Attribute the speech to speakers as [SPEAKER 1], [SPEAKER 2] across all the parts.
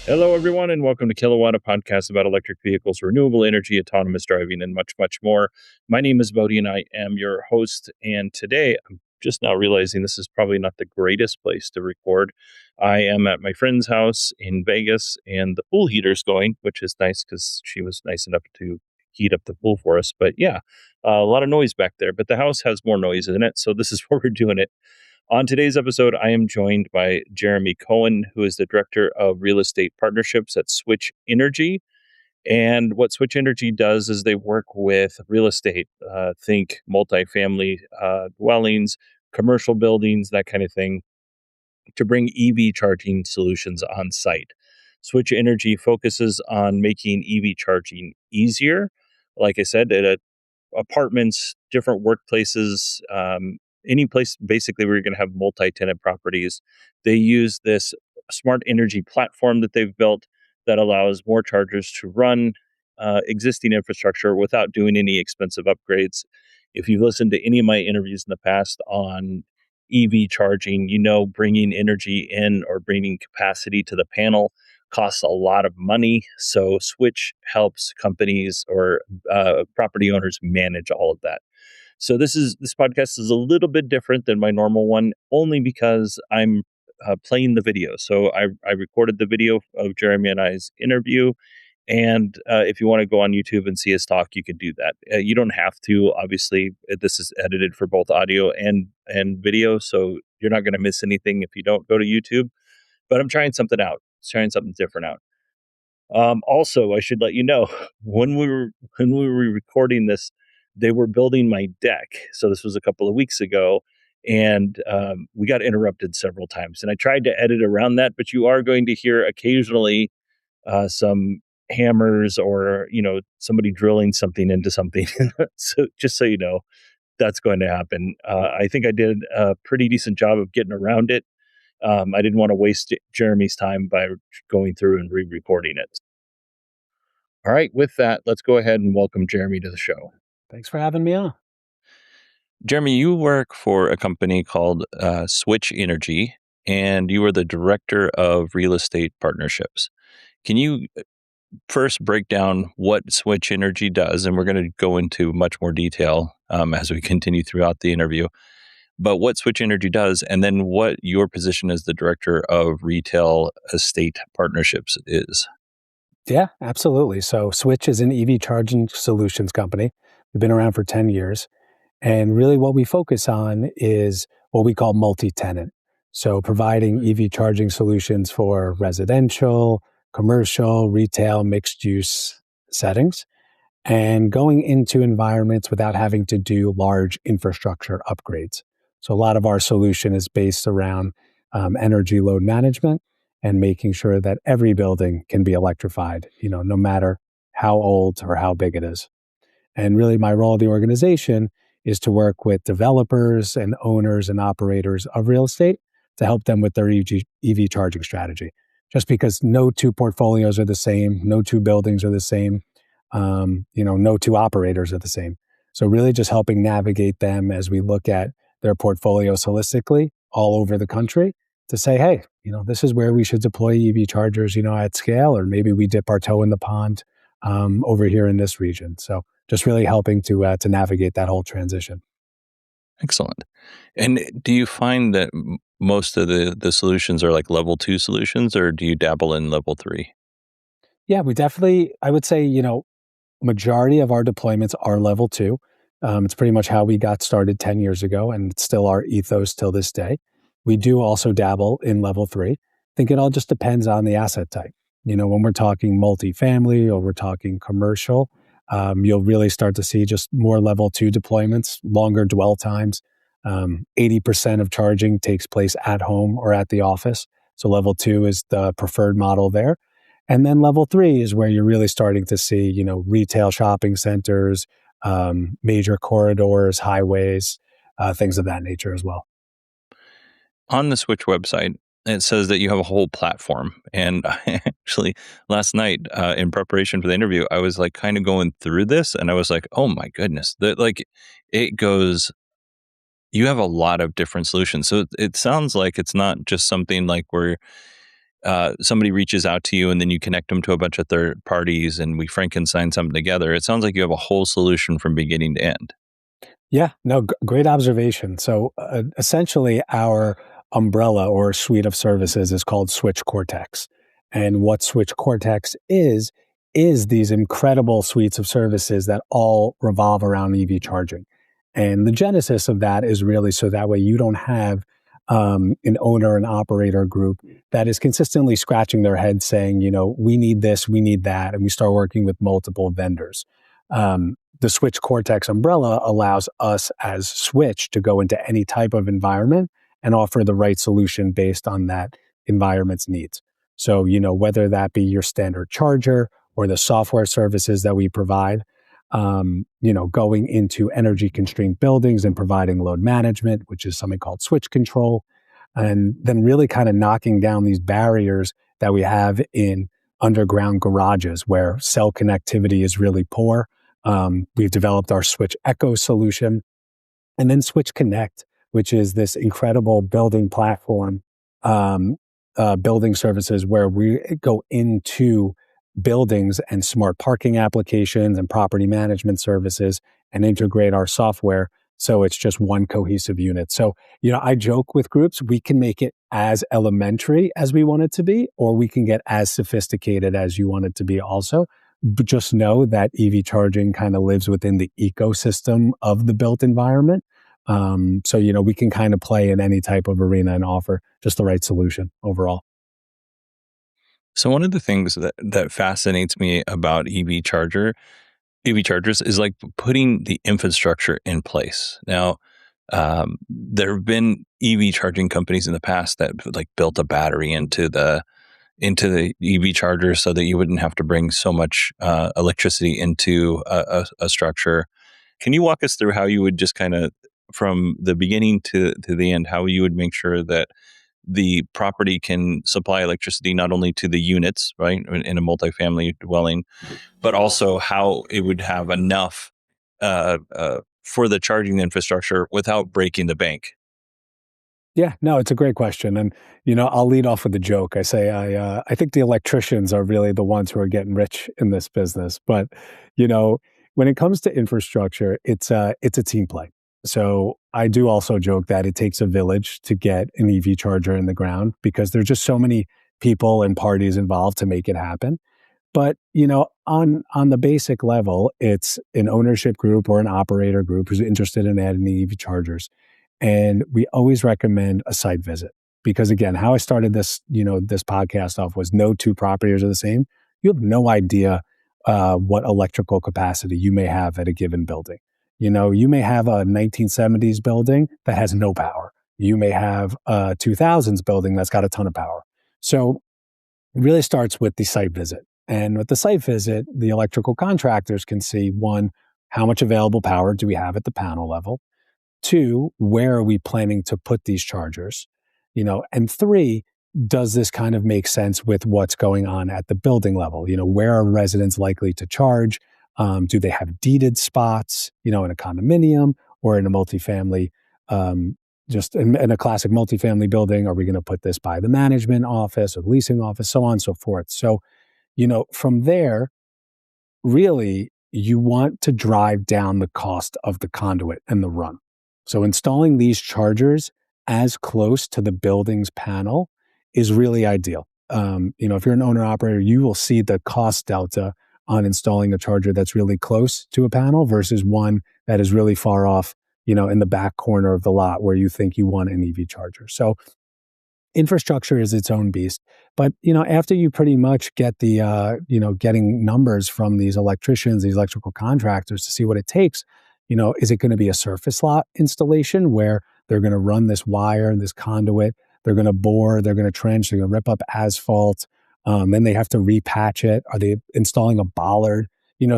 [SPEAKER 1] Hello, everyone, and welcome to Kilowatt, a podcast about electric vehicles, renewable energy, autonomous driving, and much, much more. My name is Bodhi, and I am your host. And today, I'm just now realizing this is probably not the greatest place to record. I am at my friend's house in Vegas, and the pool heater's going, which is nice because she was nice enough to heat up the pool for us. But yeah, a lot of noise back there. But the house has more noise in it, so this is where we're doing it. On today's episode, I am joined by Jeremy Cohen, who is the Director of Real Estate Partnerships at SWTCH Energy. And what SWTCH Energy does is they work with real estate, think multifamily dwellings, commercial buildings, that kind of thing, to bring EV charging solutions on site. SWTCH Energy focuses on making EV charging easier. Like I said, at apartments, different workplaces, any place basically where you're going to have multi-tenant properties. They use this smart energy platform that they've built that allows more chargers to run existing infrastructure without doing any expensive upgrades. If you've listened to any of my interviews in the past on EV charging, you know bringing energy in or bringing capacity to the panel costs a lot of money. So SWTCH helps companies or property owners manage all of that. So this podcast is a little bit different than my normal one, only because I'm playing the video. So I recorded the video of Jeremy and I's interview. And if you want to go on YouTube and see us talk, you can do that. You don't have to. Obviously, this is edited for both audio and video, so you're not going to miss anything if you don't go to YouTube. But I'm trying something out. Trying something different out. Also, I should let you know when we were recording this, they were building my deck. So this was a couple of weeks ago, and we got interrupted several times. And I tried to edit around that, but you are going to hear occasionally some hammers or somebody drilling something into something. So just so you know, that's going to happen. I think I did a pretty decent job of getting around it. I didn't want to waste Jeremy's time by going through and re-recording it. All right, with that, let's go ahead and welcome Jeremy to the show.
[SPEAKER 2] Thanks for having me on.
[SPEAKER 1] Jeremy, you work for a company called SWTCH Energy, and you are the Director of Real Estate Partnerships. Can you first break down what SWTCH Energy does? And we're going to go into much more detail as we continue throughout the interview. But what SWTCH Energy does, and then what your position as the Director of Retail Estate Partnerships is.
[SPEAKER 2] Yeah, absolutely. So SWTCH is an EV charging solutions company. We've been around for 10 years. And really what we focus on is what we call multi-tenant. So providing EV charging solutions for residential, commercial, retail, mixed use settings, and going into environments without having to do large infrastructure upgrades. So a lot of our solution is based around energy load management and making sure that every building can be electrified, no matter how old or how big it is. And really my role in the organization is to work with developers and owners and operators of real estate to help them with their EV charging strategy. Just because no two portfolios are the same, no two buildings are the same, no two operators are the same. So really just helping navigate them as we look at their portfolios holistically all over the country to say, hey, this is where we should deploy EV chargers, at scale, or maybe we dip our toe in the pond over here in this region. So just really helping to navigate that whole transition.
[SPEAKER 1] Excellent. And do you find that most of the solutions are like level 2 solutions, or do you dabble in level 3?
[SPEAKER 2] Yeah, we definitely, I would say, majority of our deployments are level 2. It's pretty much how we got started 10 years ago, and it's still our ethos till this day. We do also dabble in level 3. I think it all just depends on the asset type. When we're talking multifamily or we're talking commercial, you'll really start to see just more level 2 deployments, longer dwell times. 80% of charging takes place at home or at the office. So level 2 is the preferred model there. And then level 3 is where you're really starting to see, retail shopping centers, major corridors, highways, things of that nature as well.
[SPEAKER 1] On the SWTCH website, it says that you have a whole platform. And I actually, last night, in preparation for the interview, I was like kind of going through this and I was like, oh my goodness, you have a lot of different solutions. So it sounds like it's not just something like where somebody reaches out to you and then you connect them to a bunch of third parties and we Frankenstein something together. It sounds like you have a whole solution from beginning to end.
[SPEAKER 2] Yeah, no, great observation. So essentially, our umbrella or suite of services is called Switch Cortex. And what Switch Cortex is these incredible suites of services that all revolve around EV charging. And the genesis of that is really so that way you don't have an owner and operator group that is consistently scratching their head saying, we need this, we need that, and we start working with multiple vendors. The Switch Cortex umbrella allows us as Switch to go into any type of environment and offer the right solution based on that environment's needs. So, whether that be your standard charger or the software services that we provide, going into energy constrained buildings and providing load management, which is something called switch control, and then really kind of knocking down these barriers that we have in underground garages where cell connectivity is really poor. We've developed our Switch Echo solution, and then Switch Connect, which is this incredible building platform, building services where we go into buildings and smart parking applications and property management services and integrate our software so it's just one cohesive unit. So, I joke with groups, we can make it as elementary as we want it to be, or we can get as sophisticated as you want it to be also. But just know that EV charging kind of lives within the ecosystem of the built environment. So, we can kind of play in any type of arena and offer just the right solution overall.
[SPEAKER 1] So one of the things that fascinates me about EV chargers is like putting the infrastructure in place. Now, there have been EV charging companies in the past that like built a battery into the EV charger so that you wouldn't have to bring so much electricity into a structure. Can you walk us through how you would just kind of from the beginning to the end, how you would make sure that the property can supply electricity not only to the units, right, in a multifamily dwelling, but also how it would have enough for the charging infrastructure without breaking the bank?
[SPEAKER 2] Yeah, no, it's a great question. And, I'll lead off with a joke. I say, I think the electricians are really the ones who are getting rich in this business. But, when it comes to infrastructure, it's a team play. So I do also joke that it takes a village to get an EV charger in the ground because there's just so many people and parties involved to make it happen. But, on the basic level, it's an ownership group or an operator group who's interested in adding EV chargers. And we always recommend a site visit because again, how I started this, this podcast off was no two properties are the same. You have no idea what electrical capacity you may have at a given building. You may have a 1970s building that has no power. You may have a 2000s building that's got a ton of power. So it really starts with the site visit. And with the site visit, the electrical contractors can see, one, how much available power do we have at the panel level? Two, where are we planning to put these chargers? And three, does this kind of make sense with what's going on at the building level? Where are residents likely to charge? Do they have deeded spots, in a condominium or in a multifamily, just in a classic multifamily building? Are we going to put this by the management office or the leasing office, so on and so forth? So, from there, really, you want to drive down the cost of the conduit and the run. So installing these chargers as close to the building's panel is really ideal. If you're an owner operator, you will see the cost delta on installing a charger that's really close to a panel versus one that is really far off, in the back corner of the lot where you think you want an EV charger. So infrastructure is its own beast. But, after you pretty much get the, getting numbers from these electricians, these electrical contractors to see what it takes, is it going to be a surface lot installation where they're going to run this wire, this conduit, they're going to bore, they're going to trench, they're going to rip up asphalt, then they have to repatch it. Are they installing a bollard?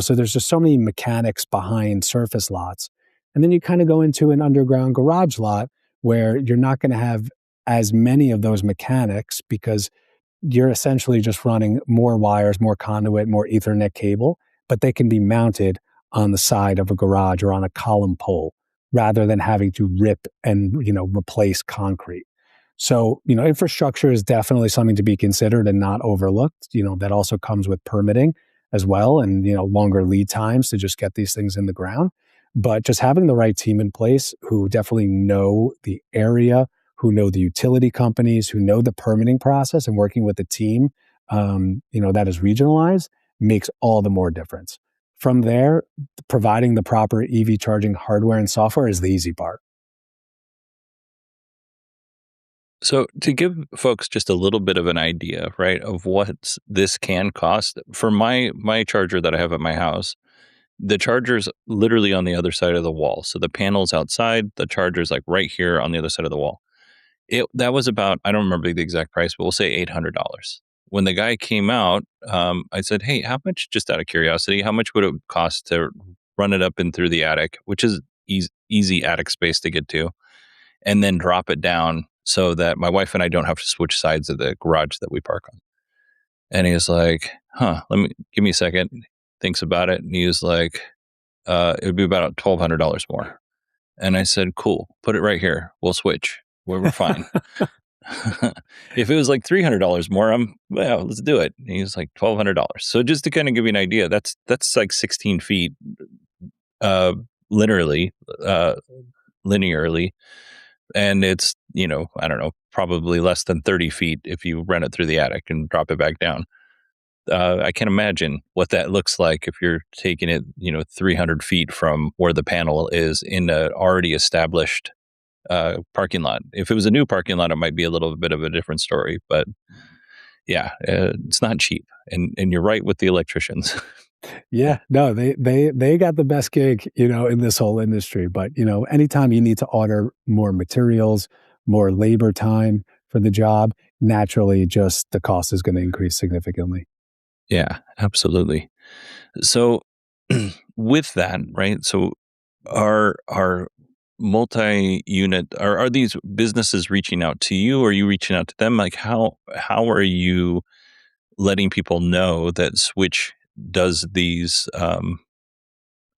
[SPEAKER 2] So there's just so many mechanics behind surface lots. And then you kind of go into an underground garage lot where you're not going to have as many of those mechanics because you're essentially just running more wires, more conduit, more Ethernet cable, but they can be mounted on the side of a garage or on a column pole rather than having to rip and, replace concrete. So, infrastructure is definitely something to be considered and not overlooked. That also comes with permitting as well and, longer lead times to just get these things in the ground. But just having the right team in place who definitely know the area, who know the utility companies, who know the permitting process and working with the team, that is regionalized makes all the more difference. From there, providing the proper EV charging hardware and software is the easy part.
[SPEAKER 1] So to give folks just a little bit of an idea, right, of what this can cost for my charger that I have at my house, the charger's literally on the other side of the wall. So the panel's outside, the charger's like right here on the other side of the wall. That was about, I don't remember the exact price, but we'll say $800. When the guy came out, I said, "Hey, how much? Just out of curiosity, how much would it cost to run it up and through the attic, which is easy attic space to get to, and then drop it down so that my wife and I don't have to switch sides of the garage that we park on?" And he was like, "Huh, give me a second." Thinks about it, and he was like, "It would be about $1,200 more." And I said, "Cool, put it right here. We'll switch. We're fine." If it was like $300 more, well, let's do it. And he was like $1,200. So just to kind of give you an idea, that's like 16 feet, uh, linearly, uh, linearly, and it's I don't know, probably less than 30 feet if you run it through the attic and drop it back down. I can't imagine what that looks like if you're taking it 300 feet from where the panel is in a already established parking lot. If it was a new parking lot, it might be a little bit of a different story. But yeah, it's not cheap, and you're right with the electricians.
[SPEAKER 2] Yeah, no, they got the best gig, in this whole industry. But anytime you need to order more materials, more labor time for the job, naturally, just the cost is going to increase significantly.
[SPEAKER 1] Yeah, absolutely. So with that, right? So are multi-unit are these businesses reaching out to you, or are you reaching out to them? Like how are you letting people know that Switch does these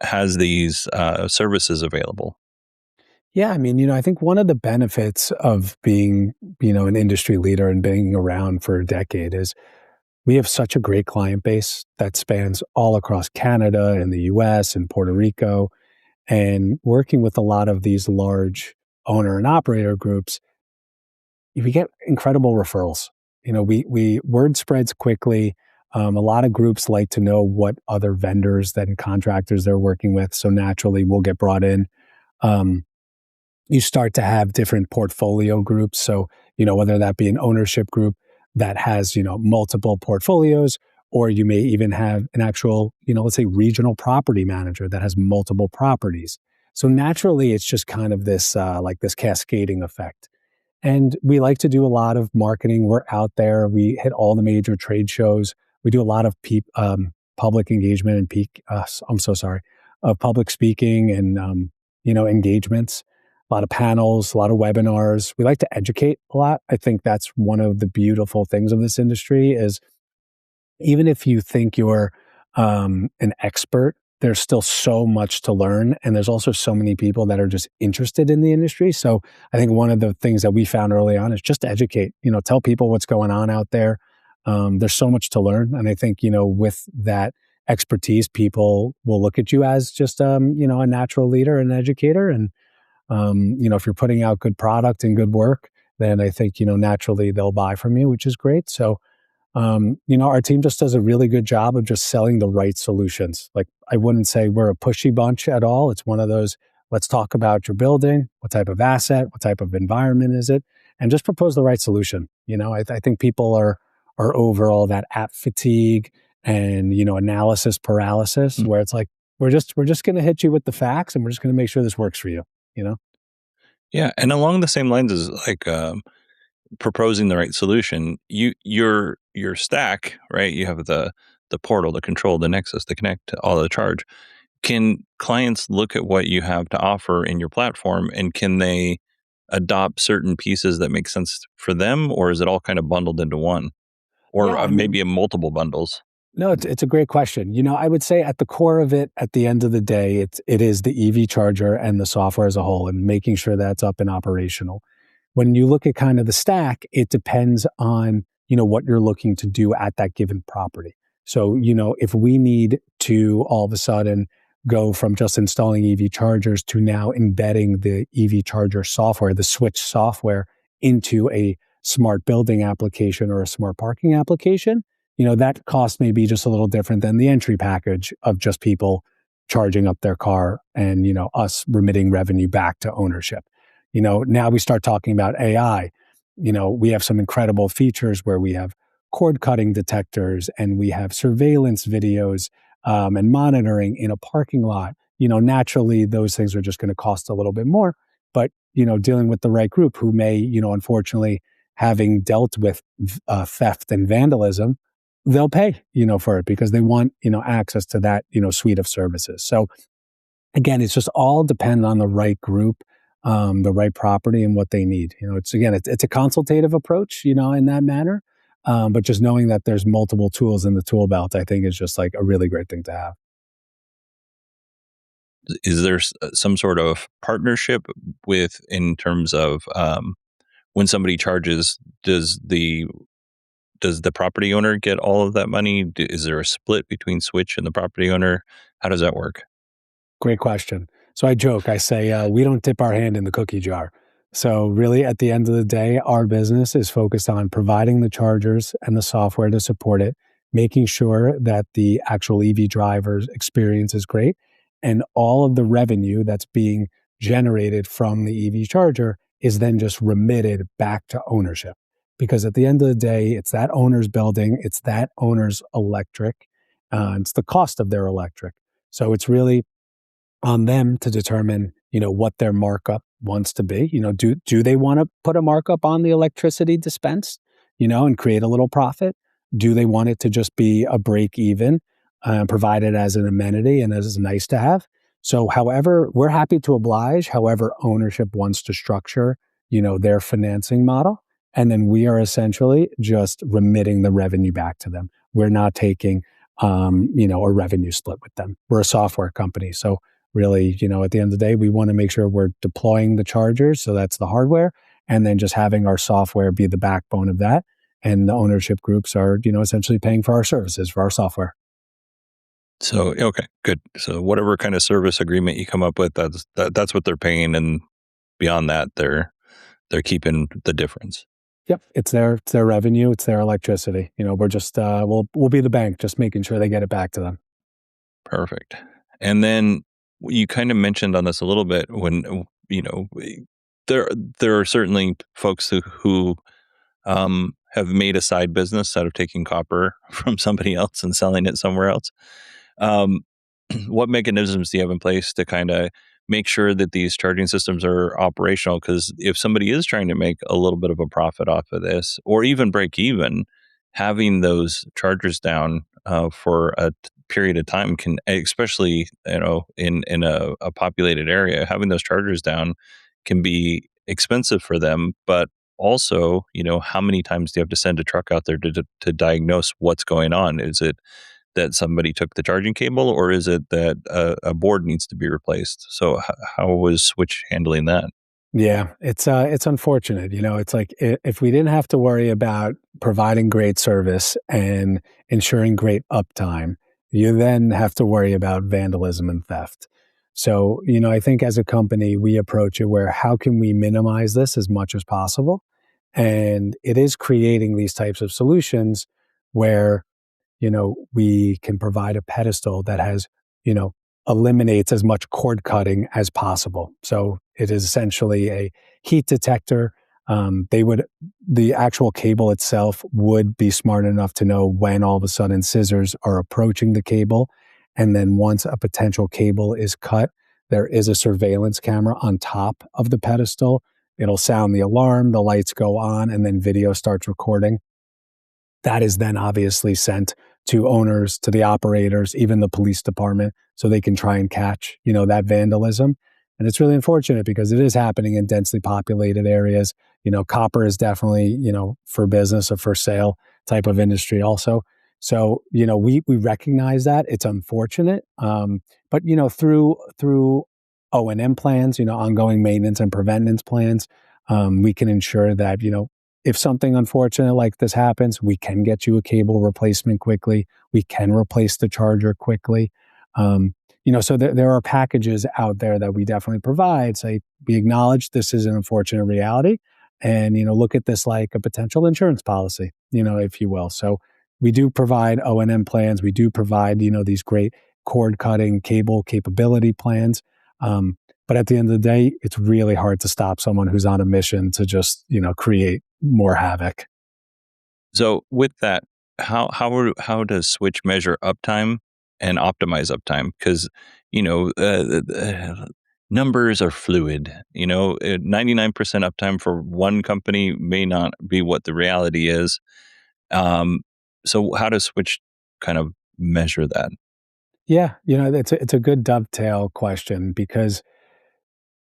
[SPEAKER 1] has these services available?
[SPEAKER 2] Yeah, I mean, I think one of the benefits of being, an industry leader and being around for a decade is we have such a great client base that spans all across Canada and the US and Puerto Rico. And working with a lot of these large owner and operator groups, we get incredible referrals. We word spreads quickly. A lot of groups like to know what other vendors and contractors they're working with. So naturally, we'll get brought in. Um, you start to have different portfolio groups. So, whether that be an ownership group that has, multiple portfolios, or you may even have an actual, let's say regional property manager that has multiple properties. So naturally, it's just kind of this, like this cascading effect. And we like to do a lot of marketing. We're out there. We hit all the major trade shows. We do a lot of public engagement and I'm so sorry, public speaking and engagements. A lot of panels, a lot of webinars. We like to educate a lot. I think that's one of the beautiful things of this industry is even if you think you're an expert, there's still so much to learn. And there's also so many people that are just interested in the industry. So I think one of the things that we found early on is just to educate, tell people what's going on out there. There's so much to learn. And I think, with that expertise, people will look at you as just, a natural leader and educator. And, if you're putting out good product and good work, then I think, naturally they'll buy from you, which is great. So our team just does a really good job of just selling the right solutions. Like, I wouldn't say we're a pushy bunch at all. It's one of those, let's talk about your building, what type of asset, what type of environment is it, and just propose the right solution. I think people are over all that app fatigue and, analysis paralysis, where it's like, we're just going to hit you with the facts and we're just going to make sure this works for you, you know?
[SPEAKER 1] Yeah, and along the same lines as like proposing the right solution, your stack, right? You have the portal, the control, the nexus, the connect, all the charge. Can clients look at what you have to offer in your platform, and can they adopt certain pieces that make sense for them, or is it all kind of bundled into one, or
[SPEAKER 2] Yeah, I
[SPEAKER 1] maybe
[SPEAKER 2] mean,
[SPEAKER 1] in multiple bundles?
[SPEAKER 2] no, it's a great question. I would say at the core of it, at the end of the day, it is the EV charger and the software as a whole and making sure that's up and operational. when you look at kind of the stack, it depends on, what you're looking to do at that given property. So, if we need to all of a sudden go from just installing EV chargers to now embedding the EV charger software, the switch software, into a smart building application or a smart parking application, that cost may be just a little different than the entry package of just people charging up their car and, us remitting revenue back to ownership. Now we start talking about AI. We have some incredible features where we have cord cutting detectors and we have surveillance videos and monitoring in a parking lot. Naturally, those things are just going to cost a little bit more. But, dealing with the right group who may, unfortunately, having dealt with theft and vandalism, they'll pay, for it because they want, access to that, suite of services. So again, it's just all depend on the right group, the right property and what they need. It's a consultative approach, in that manner. But just knowing that there's multiple tools in the tool belt, I think is just like a really great thing to have.
[SPEAKER 1] Is there some sort of partnership in terms of when somebody charges, does the property owner get all of that money? Is there a split between Switch and the property owner? How does that work?
[SPEAKER 2] Great question. So I joke, I say, we don't dip our hand in the cookie jar. So really, at the end of the day, our business is focused on providing the chargers and the software to support it, making sure that the actual EV driver's experience is great, and all of the revenue that's being generated from the EV charger is then just remitted back to ownership. Because at the end of the day, it's that owner's building, it's that owner's electric, it's the cost of their electric. So it's really on them to determine, what their markup wants to be. Do they want to put a markup on the electricity dispensed, and create a little profit? Do they want it to just be a break even, provided as an amenity and as nice to have? So however, we're happy to oblige, however ownership wants to structure, their financing model. And then we are essentially just remitting the revenue back to them. We're not taking, a revenue split with them. We're a software company. So really, at the end of the day, we want to make sure we're deploying the chargers. So that's the hardware. And then just having our software be the backbone of that. And the ownership groups are, essentially paying for our services, for our software.
[SPEAKER 1] So, okay, good. So whatever kind of service agreement you come up with, that's what they're paying. And beyond that, they're keeping the difference.
[SPEAKER 2] Yep. It's their revenue. It's their electricity. We're just, we'll be the bank, just making sure they get it back to them.
[SPEAKER 1] Perfect. And then you kind of mentioned on this a little bit when, there are certainly folks who have made a side business out of taking copper from somebody else and selling it somewhere else. Um, what mechanisms do you have in place to kind of make sure that these charging systems are operational? Because if somebody is trying to make a little bit of a profit off of this, or even break even, having those chargers down for a period of time can, especially in a populated area, having those chargers down can be expensive for them. But also, how many times do you have to send a truck out there to diagnose what's going on? Is it that somebody took the charging cable, or is it that a board needs to be replaced? So how was Switch handling that?
[SPEAKER 2] Yeah, it's unfortunate. It's like if we didn't have to worry about providing great service and ensuring great uptime, you then have to worry about vandalism and theft. So, I think as a company, we approach it where how can we minimize this as much as possible? And it is creating these types of solutions where we can provide a pedestal that has, eliminates as much cord cutting as possible. So it is essentially a heat detector. The actual cable itself would be smart enough to know when all of a sudden scissors are approaching the cable. And then once a potential cable is cut, there is a surveillance camera on top of the pedestal. It'll sound the alarm, the lights go on, and then video starts recording. That is then obviously sent to owners, to the operators, even the police department, so they can try and catch, that vandalism. And it's really unfortunate because it is happening in densely populated areas. Copper is definitely, for business or for sale type of industry also. So, we recognize that. It's unfortunate. But, through O&M plans, ongoing maintenance and preventative plans, We can ensure that, if something unfortunate like this happens, we can get you a cable replacement quickly. We can replace the charger quickly. So there are packages out there that we definitely provide. Say, we acknowledge this is an unfortunate reality, and look at this like a potential insurance policy, if you will. So we do provide O&M plans. We do provide these great cord cutting cable capability plans. But at the end of the day, it's really hard to stop someone who's on a mission to just create more havoc.
[SPEAKER 1] So with that, how does Switch measure uptime and optimize uptime? Because numbers are fluid. 99% uptime for one company may not be what the reality is. Um, so how does Switch kind of measure that?
[SPEAKER 2] Yeah, it's a good dovetail question because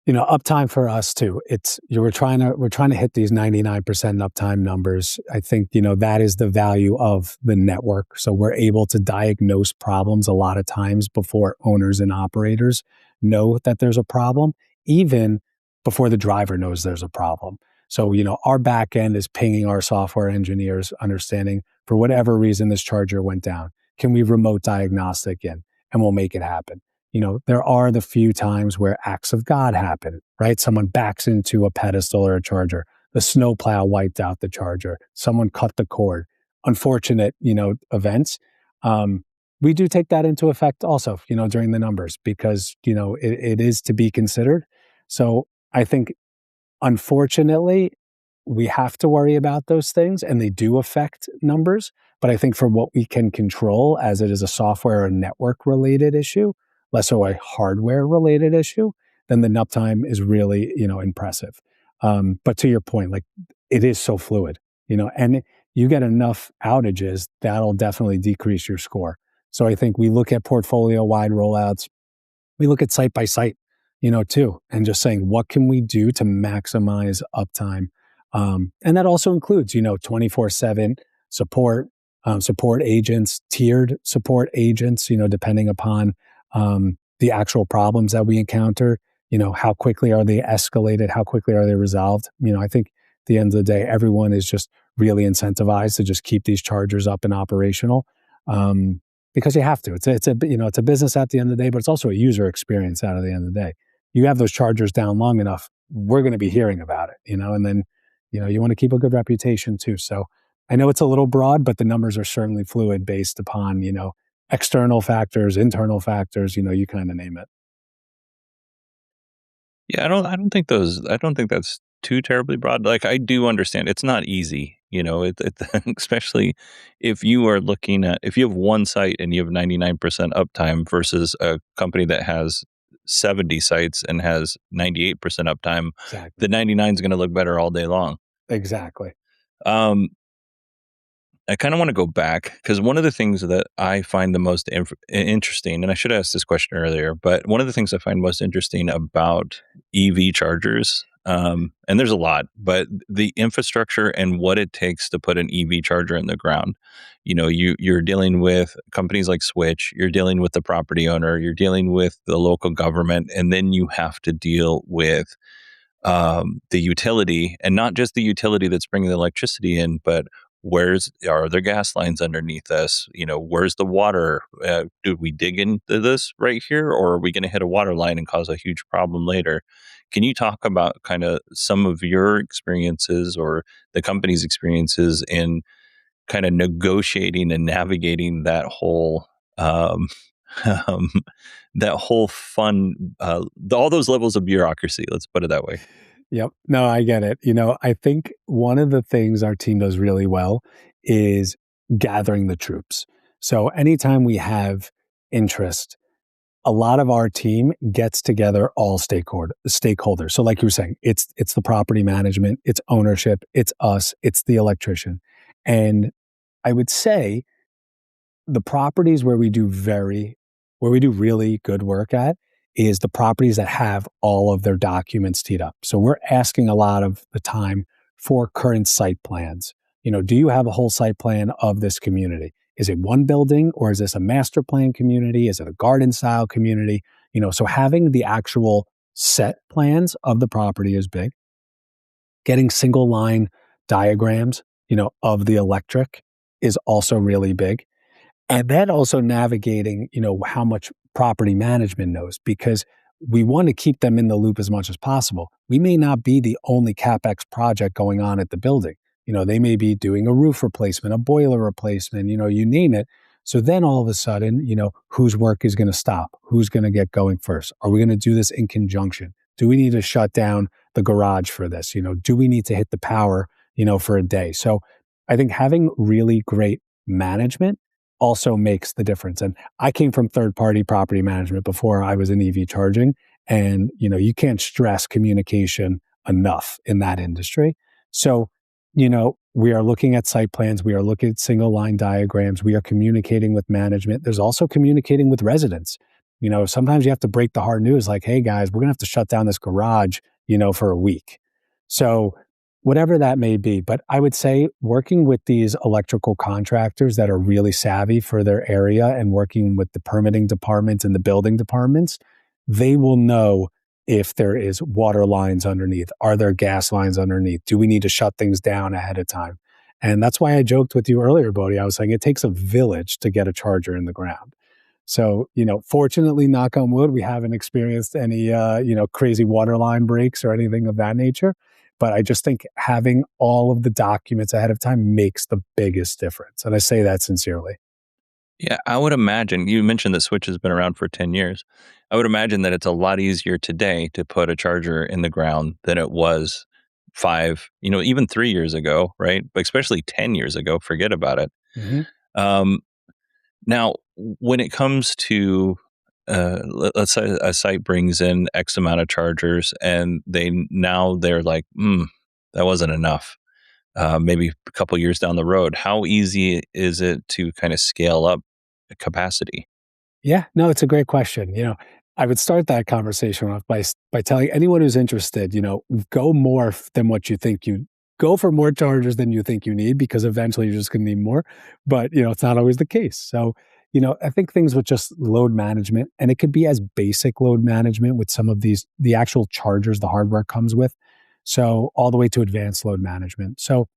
[SPEAKER 2] uptime for us too. We're trying to hit these 99% uptime numbers. I think, that is the value of the network. So we're able to diagnose problems a lot of times before owners and operators know that there's a problem, even before the driver knows there's a problem. So, our back end is pinging our software engineers, understanding for whatever reason this charger went down. Can we remote diagnostic in? And we'll make it happen. There are the few times where acts of God happen, right? Someone backs into a pedestal or a charger. The snowplow wiped out the charger. Someone cut the cord. Unfortunate, events. We do take that into effect also, during the numbers because, it is to be considered. So I think, unfortunately, we have to worry about those things and they do affect numbers. But I think for what we can control, as it is a software or network related issue, less so a hardware related issue, then the uptime is really, impressive. But to your point, like it is so fluid, and you get enough outages, that'll definitely decrease your score. So I think we look at portfolio wide rollouts. We look at site by site, too, and just saying, what can we do to maximize uptime? And that also includes, 24/7 support, support agents, tiered support agents, depending upon the actual problems that we encounter. How quickly are they escalated? How quickly are they resolved? I think at the end of the day, everyone is just really incentivized to just keep these chargers up and operational. Because you have to. It's a business at the end of the day, but it's also a user experience out of the end of the day. You have those chargers down long enough, we're going to be hearing about it, and then, you want to keep a good reputation too. So I know it's a little broad, but the numbers are certainly fluid based upon, external factors, internal factors, you kind of name it.
[SPEAKER 1] Yeah, I don't think that's too terribly broad. Like, I do understand it's not easy, especially if you are looking at, if you have one site and you have 99% uptime versus a company that has 70 sites and has 98% uptime,
[SPEAKER 2] Exactly.
[SPEAKER 1] the 99 is going to look better all day long.
[SPEAKER 2] Exactly.
[SPEAKER 1] Um, I kind of want to go back because one of the things that I find the most interesting, and I should have asked this question earlier, but one of the things I find most interesting about EV chargers, and there's a lot, but the infrastructure and what it takes to put an EV charger in the ground. You're dealing with companies like Switch, you're dealing with the property owner, you're dealing with the local government, and then you have to deal with the utility, and not just the utility that's bringing the electricity in, but are there gas lines underneath us? Where's the water? Do we dig into this right here, or are we going to hit a water line and cause a huge problem later? Can you talk about kind of some of your experiences or the company's experiences in kind of negotiating and navigating that whole um, um, that whole fun, all those levels of bureaucracy? Let's put it that way.
[SPEAKER 2] Yep. No, I get it. I think one of the things our team does really well is gathering the troops. So anytime we have interest, a lot of our team gets together all stakeholders. So like you were saying, it's the property management, it's ownership, it's us, it's the electrician. And I would say the properties where we do really good work at is the properties that have all of their documents teed up. So we're asking a lot of the time for current site plans. Do you have a whole site plan of this community? Is it one building or is this a master plan community? Is it a garden style community? So having the actual set plans of the property is big. Getting single line diagrams, of the electric is also really big. And then also navigating, how much property management knows, because we want to keep them in the loop as much as possible. We may not be the only CapEx project going on at the building. They may be doing a roof replacement, a boiler replacement, you name it. So then all of a sudden, whose work is going to stop? Who's going to get going first? Are we going to do this in conjunction? Do we need to shut down the garage for this? Do we need to hit the power, for a day? So I think having really great management also makes the difference. And I came from third party property management before I was in EV charging. And, you can't stress communication enough in that industry. So, we are looking at site plans. We are looking at single line diagrams. We are communicating with management. There's also communicating with residents. Sometimes you have to break the hard news like, hey guys, we're going to have to shut down this garage, for a week. So whatever that may be. But I would say working with these electrical contractors that are really savvy for their area and working with the permitting departments and the building departments, they will know if there is water lines underneath. Are there gas lines underneath? Do we need to shut things down ahead of time? And that's why I joked with you earlier, Bodhi. I was saying it takes a village to get a charger in the ground. So, fortunately, knock on wood, we haven't experienced any, crazy water line breaks or anything of that nature. But I just think having all of the documents ahead of time makes the biggest difference. And I say that sincerely.
[SPEAKER 1] Yeah, I would imagine you mentioned that Switch has been around for 10 years. I would imagine that it's a lot easier today to put a charger in the ground than it was 5, even 3 years ago, right? But especially 10 years ago, forget about it.
[SPEAKER 2] Mm-hmm.
[SPEAKER 1] Um, Now, when it comes to, let's say a site brings in X amount of chargers and they're like, that wasn't enough. Maybe a couple years down the road, how easy is it to kind of scale up capacity?
[SPEAKER 2] Yeah, no, it's a great question. I would start that conversation off by telling anyone who's interested, go more than what you think you go for more chargers than you think you need, because eventually you're just going to need more. But, it's not always the case. So, I think things with just load management, and it could be as basic load management with some of the actual chargers, the hardware comes with. So all the way to advanced load management. So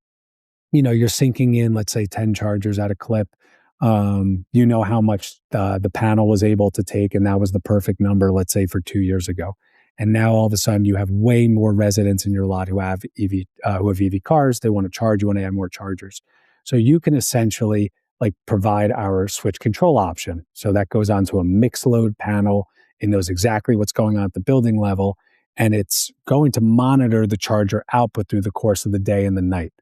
[SPEAKER 2] you're sinking in, let's say 10 chargers at a clip. You know how much the panel was able to take, and that was the perfect number, let's say for 2 years ago. And now all of a sudden you have way more residents in your lot who have EV cars. They want to charge, you want to add more chargers. So you can essentially like provide our switch control option. So that goes onto a mixed load panel. It knows exactly what's going on at the building level, and it's going to monitor the charger output through the course of the day and the night.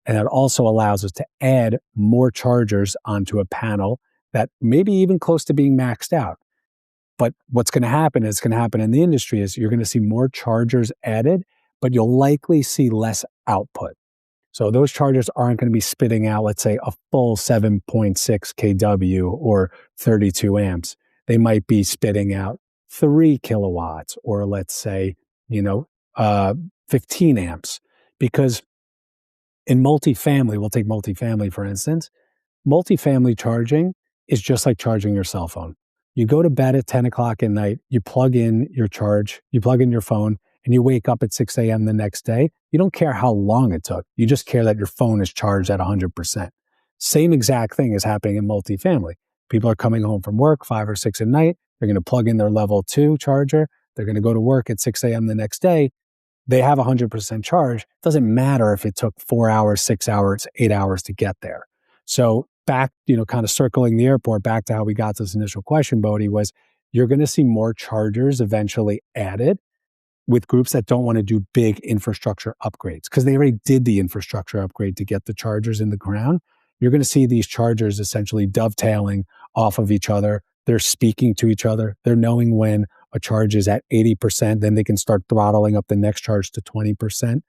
[SPEAKER 2] And that also allows us to add more chargers onto a panel that may be even close to being maxed out. But what's going to happen is going to happen in the industry is you're going to see more chargers added, but you'll likely see less output. So those chargers aren't going to be spitting out, let's say, a full 7.6 kW or 32 amps. They might be spitting out 3 kilowatts or let's say, 15 amps. Because in multifamily, we'll take multifamily for instance, multifamily charging is just like charging your cell phone. You go to bed at 10 o'clock at night, you plug in your charge, you plug in your phone, and you wake up at 6 a.m. the next day. You don't care how long it took. You just care that your phone is charged at 100%. Same exact thing is happening in multifamily. People are coming home from work 5 or 6 at night. They're going to plug in their level 2 charger. They're going to go to work at 6 a.m. the next day. They have 100% charge. It doesn't matter if it took 4 hours, 6 hours, 8 hours to get there. So back, kind of circling the airport, back to how we got to this initial question, Bodhi, was you're going to see more chargers eventually added with groups that don't want to do big infrastructure upgrades because they already did the infrastructure upgrade to get the chargers in the ground. You're going to see these chargers essentially dovetailing off of each other. They're speaking to each other. They're knowing when a charge is at 80%, then they can start throttling up the next charge to 20%,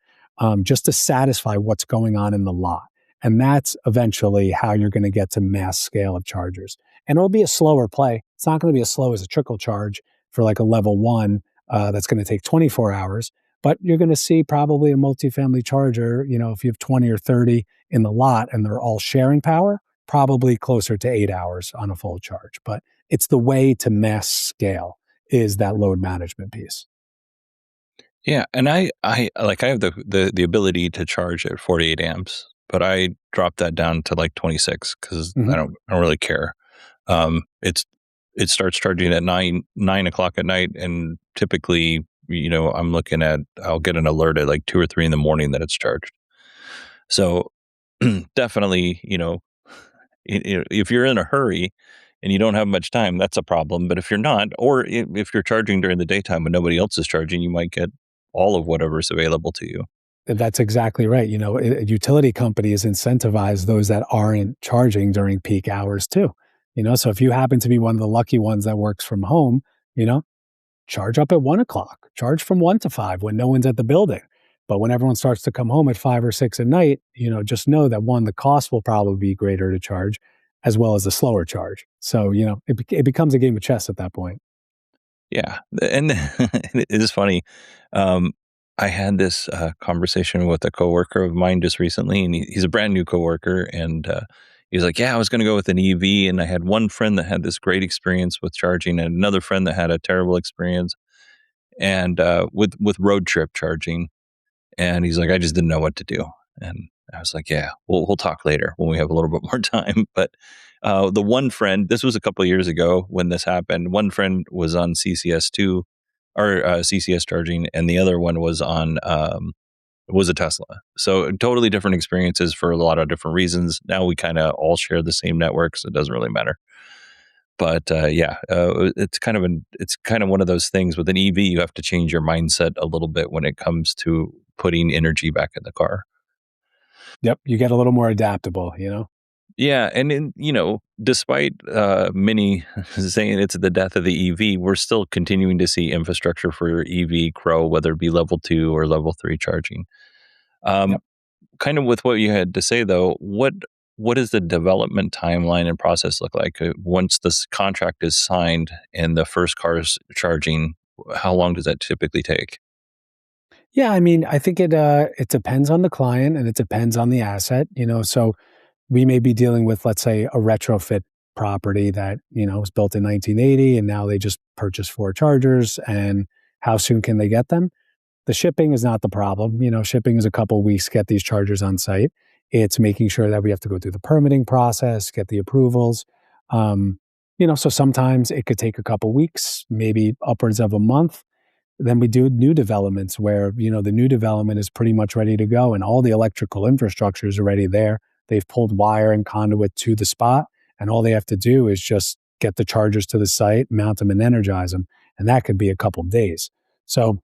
[SPEAKER 2] just to satisfy what's going on in the lot. And that's eventually how you're going to get to mass scale of chargers. And it'll be a slower play. It's not going to be as slow as a trickle charge for like a level 1 that's going to take 24 hours. But you're going to see probably a multifamily charger, if you have 20 or 30 in the lot and they're all sharing power, probably closer to 8 hours on a full charge. But it's the way to mass scale is that load management piece.
[SPEAKER 1] Yeah, and I have the ability to charge at 48 amps, but I dropped that down to like 26 because
[SPEAKER 2] Hmm.
[SPEAKER 1] I don't really care. It's it starts charging at 9 o'clock at night, and typically, I'm looking at I'll get an alert at like 2 or 3 in the morning that it's charged. So definitely, if you're in a hurry and you don't have much time, that's a problem. But if you're not, or if you're charging during the daytime when nobody else is charging, you might get all of whatever's available to you.
[SPEAKER 2] That's exactly right. Utility companies incentivize those that aren't charging during peak hours too. So if you happen to be one of the lucky ones that works from home, you know, charge up at 1 o'clock, charge from 1 to 5 when no one's at the building. But when everyone starts to come home at 5 or 6 at night, just know that one, the cost will probably be greater to charge as well as the slower charge. So, it becomes a game of chess at that point.
[SPEAKER 1] Yeah, and it is funny. Um, I had this conversation with a coworker of mine just recently, and he's a brand new coworker, and he's like, "Yeah, I was going to go with an EV," and I had one friend that had this great experience with charging, and another friend that had a terrible experience, and with road trip charging. And he's like, I just didn't know what to do. And I was like, yeah, we'll talk later when we have a little bit more time. But the one friend, this was a couple of years ago when this happened. One friend was on CCS2 or CCS charging, and the other one was a Tesla. So totally different experiences for a lot of different reasons. Now we kind of all share the same network, so it doesn't really matter. But yeah, it's kind of one of those things with an EV. You have to change your mindset a little bit when it comes to putting energy back in the car.
[SPEAKER 2] Yep. You get a little more adaptable.
[SPEAKER 1] Yeah, and despite many saying it's the death of the EV, we're still continuing to see infrastructure for EV grow, whether it be level 2 or level 3 charging. Um,
[SPEAKER 2] Yep.
[SPEAKER 1] Kind of with what you had to say though, what does the development timeline and process look like once this contract is signed and the first car is charging? How long does that typically take?
[SPEAKER 2] Yeah, I mean, I think it depends on the client and it depends on the asset. So we may be dealing with, let's say, a retrofit property that was built in 1980, and now they just purchased 4 chargers. And how soon can they get them? The shipping is not the problem. Shipping is a couple of weeks to get these chargers on site. It's making sure that we have to go through the permitting process, get the approvals. Um, so sometimes it could take a couple of weeks, maybe upwards of a month. Then we do new developments where, the new development is pretty much ready to go and all the electrical infrastructure is already there. They've pulled wire and conduit to the spot, and all they have to do is just get the chargers to the site, mount them, and energize them. And that could be a couple of days. So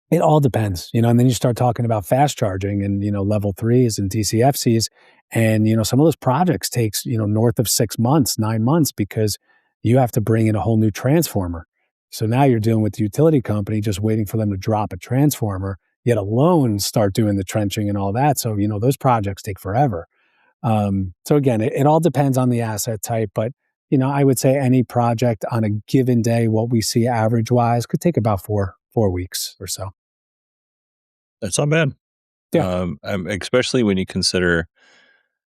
[SPEAKER 2] it all depends. And then you start talking about fast charging and, level threes and DCFCs. And, some of those projects takes, north of 6 months, 9 months, because you have to bring in a whole new transformer. So now you're dealing with the utility company, just waiting for them to drop a transformer, yet alone start doing the trenching and all that. So, those projects take forever. So again, it all depends on the asset type, but, I would say any project on a given day, what we see average wise could take about four weeks or so.
[SPEAKER 1] That's not bad.
[SPEAKER 2] Yeah.
[SPEAKER 1] Especially when you consider,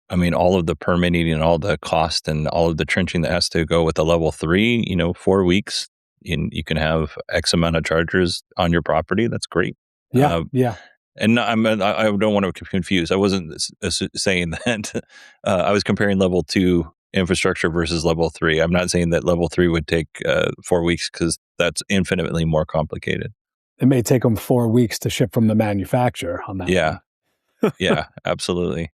[SPEAKER 1] I mean, all of the permitting and all the cost and all of the trenching that has to go with a level 3, 4 weeks, and you can have X amount of chargers on your property. That's great.
[SPEAKER 2] Yeah,
[SPEAKER 1] Uh,
[SPEAKER 2] yeah.
[SPEAKER 1] and I don't want to confuse. I wasn't saying that. I was comparing level 2 infrastructure versus level 3. I'm not saying that level 3 would take 4 weeks because that's infinitely more complicated.
[SPEAKER 2] It may take them 4 weeks to ship from the manufacturer on that
[SPEAKER 1] Yeah,
[SPEAKER 2] one.
[SPEAKER 1] yeah, absolutely.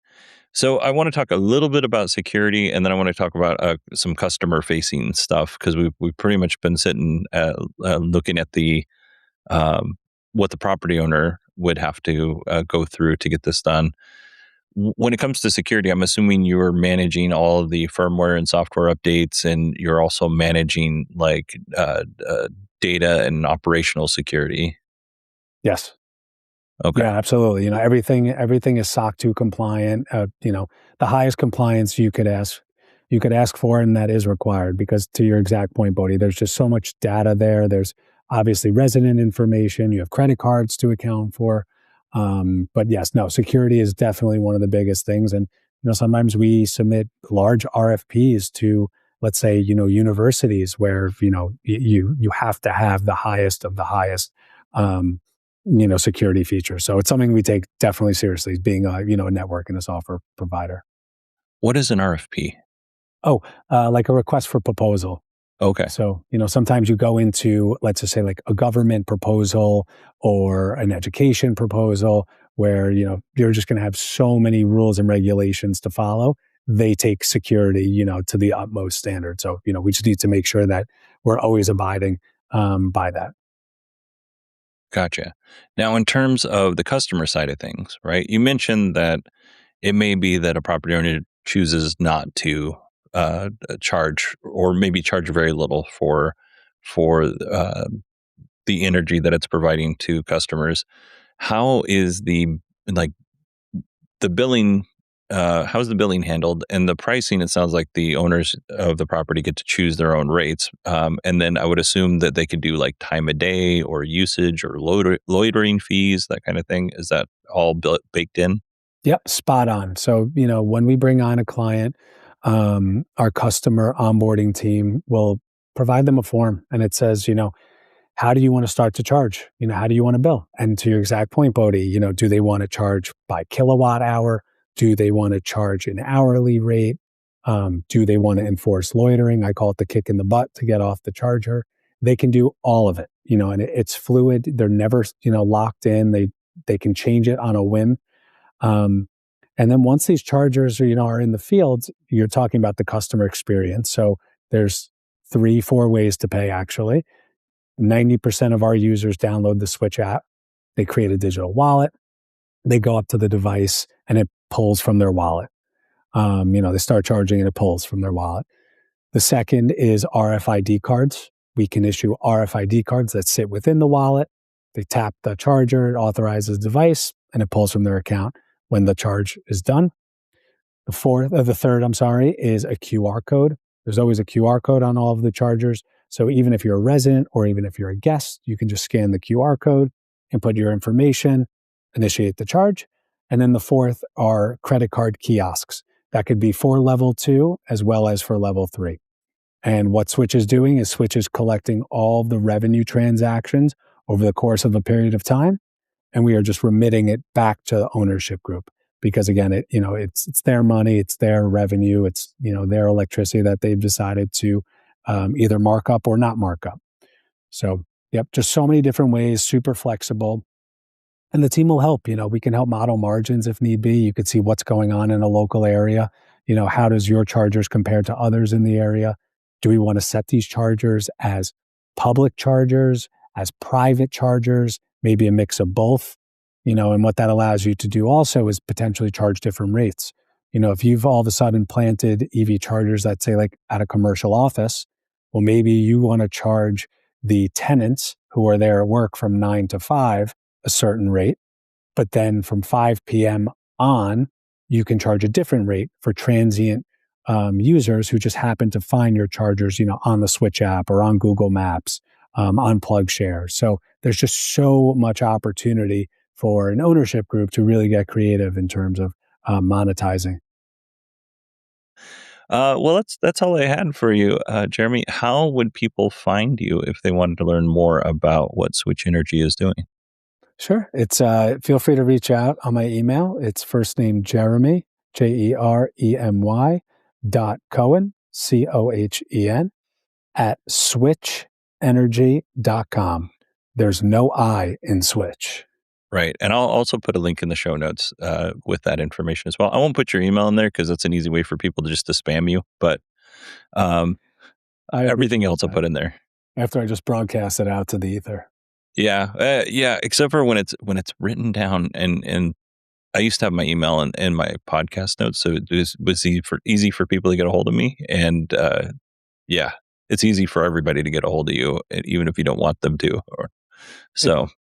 [SPEAKER 1] So I want to talk a little bit about security, and then I want to talk about some customer facing stuff because we've pretty much been sitting looking at the what the property owner would have to go through to get this done. When it comes to security, I'm assuming you're managing all of the firmware and software updates, and you're also managing like data and operational security.
[SPEAKER 2] Yes.
[SPEAKER 1] Okay.
[SPEAKER 2] Yeah, absolutely. Everything is SOC 2 compliant. The highest compliance you could ask for, and that is required because to your exact point, Bodie, there's just so much data there. There's obviously resident information. You have credit cards to account for. But yes, no, security is definitely one of the biggest things. And sometimes we submit large RFPs to, let's say, universities where you have to have the highest of the highest. Um, security features. So it's something we take definitely seriously, being a network and a software provider.
[SPEAKER 1] What is an RFP?
[SPEAKER 2] Oh, like a request for proposal.
[SPEAKER 1] Okay.
[SPEAKER 2] So, sometimes you go into, let's just say, like a government proposal or an education proposal where, you're just going to have so many rules and regulations to follow. They take security, to the utmost standard. So, we just need to make sure that we're always abiding by that.
[SPEAKER 1] Gotcha. Now, in terms of the customer side of things, right? You mentioned that it may be that a property owner chooses not to charge, or maybe charge very little for the energy that it's providing to customers. How is like the billing? How's the billing handled, and the pricing? It sounds like the owners of the property get to choose their own rates, and then I would assume that they could do like time of day or usage or loitering fees, that kind of thing. Is that all baked in?
[SPEAKER 2] Yep, spot on. So, when we bring on a client, our customer onboarding team will provide them a form, and it says, how do you want to start to charge? How do you want to bill? And to your exact point, Bodie, do they want to charge by kilowatt hour? Do they want to charge an hourly rate? Do they want to enforce loitering? I call it the kick in the butt to get off the charger. They can do all of it, and it's fluid. They're never, locked in. They can change it on a whim. And then once these chargers are in the field, you're talking about the customer experience. So there's 3-4 ways to pay, actually. 90% of our users download the Switch app. They create a digital wallet. They go up to the device and it pulls from their wallet. They start charging and it pulls from their wallet. The second is RFID cards. We can issue RFID cards that sit within the wallet. They tap the charger, it authorizes the device, and it pulls from their account when the charge is done. The third, is a QR code. There's always a QR code on all of the chargers. So even if you're a resident or even if you're a guest, you can just scan the QR code, input your information, initiate the charge. And then the fourth are credit card kiosks. That could be for level 2 as well as for level 3. And what Switch is doing is Switch is collecting all the revenue transactions over the course of a period of time, and we are just remitting it back to the ownership group. Because again, it's their money, it's their revenue, it's their electricity that they've decided to either mark up or not mark up. So, yep, just so many different ways, super flexible. And the team will help. We can help model margins if need be. You could see what's going on in a local area. How does your chargers compare to others in the area? Do we want to set these chargers as public chargers, as private chargers, maybe a mix of both? And what that allows you to do also is potentially charge different rates. If you've all of a sudden planted EV chargers that say like at a commercial office, well, maybe you want to charge the tenants who are there at work from 9 to 5 a certain rate, but then from 5 p.m. on, you can charge a different rate for transient users who just happen to find your chargers, on the Switch app or on Google Maps, on PlugShare. So there's just so much opportunity for an ownership group to really get creative in terms of monetizing.
[SPEAKER 1] Well, that's all I had for you, Jeremy. How would people find you if they wanted to learn more about what Switch Energy is doing?
[SPEAKER 2] Sure. It's feel free to reach out on my email. It's first name Jeremy, Jeremy .Cohen, Cohen, at switchenergy.com. There's no I in Switch.
[SPEAKER 1] Right. And I'll also put a link in the show notes with that information as well. I won't put your email in there because that's an easy way for people to spam you. But everything else I'll put in there.
[SPEAKER 2] After I just broadcast it out to the ether.
[SPEAKER 1] Yeah. Yeah. Except for when it's written down, and I used to have my email in my podcast notes. So it was easy for people to get a hold of me. And yeah, it's easy for everybody to get a hold of you, even if you don't want them to.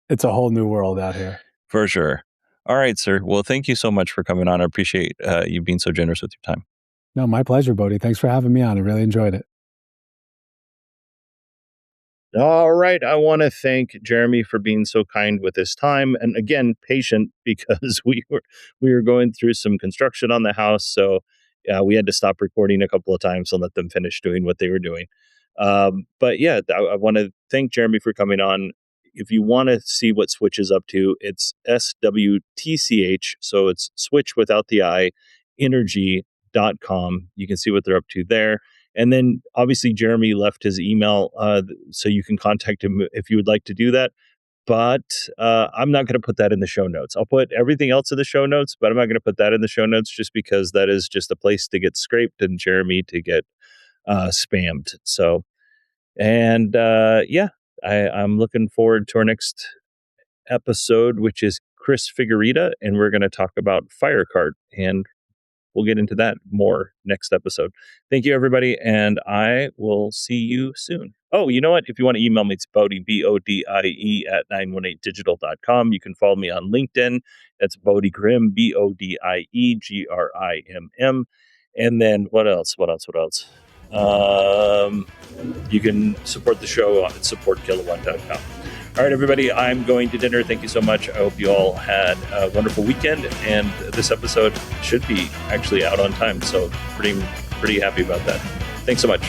[SPEAKER 2] It's a whole new world out here.
[SPEAKER 1] For sure. All right, sir. Well, thank you so much for coming on. I appreciate you being so generous with your time.
[SPEAKER 2] No, my pleasure, Bodie. Thanks for having me on. I really enjoyed it.
[SPEAKER 1] All right. I want to thank Jeremy for being so kind with his time, and again, patient, because we were going through some construction on the house. So we had to stop recording a couple of times and let them finish doing what they were doing. But yeah, I want to thank Jeremy for coming on. if you want to see what Switch is up to, it's SWTCH. So it's Switch without the I, energy.com. You can see what they're up to there. And then obviously Jeremy left his email, so you can contact him if you would like to do that. But I'm not going to put that in the show notes. I'll put everything else in the show notes, but I'm not going to put that in the show notes just because that is just a place to get scraped and Jeremy to get spammed. So, and yeah, I'm looking forward to our next episode, which is Chris Figueroa, and we're going to talk about Firecart, and we'll get into that more next episode. Thank you, everybody, and I will see you soon. Oh, you know what? If you want to email me, it's Bodie, BODIE at 918digital.com. You can follow me on LinkedIn. That's Bodie Grimm, BODIEGRIMM. And then what else? You can support the show on supportkilowatt.com. All right, everybody, I'm going to dinner. Thank you so much. I hope you all had a wonderful weekend. And this episode should be actually out on time. So pretty happy about that. Thanks so much.